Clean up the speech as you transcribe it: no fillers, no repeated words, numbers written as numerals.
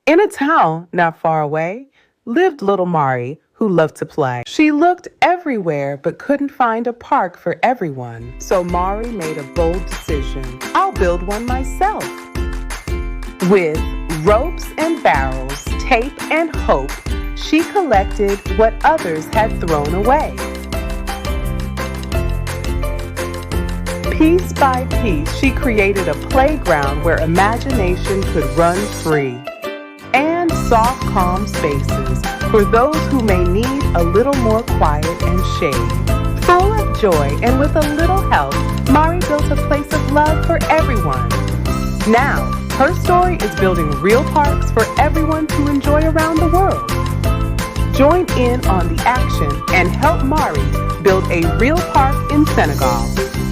In a town not far away lived little Mari, who loved to play. She looked everywhere but couldn't find a park for everyone. So Mari made a bold decision. I'll build one myself. With ropes and barrels, tape and hope, she collected what others had thrown away. Piece by piece, she created a playground where imagination could run free. And soft, calm spaces for those who may need a little more quiet and shade. Full of joy and with a little help, Mari built a place of love for everyone. Now, her story is building real parks for everyone to enjoy around the world. Join in on the action and help Mari build a real park in Senegal.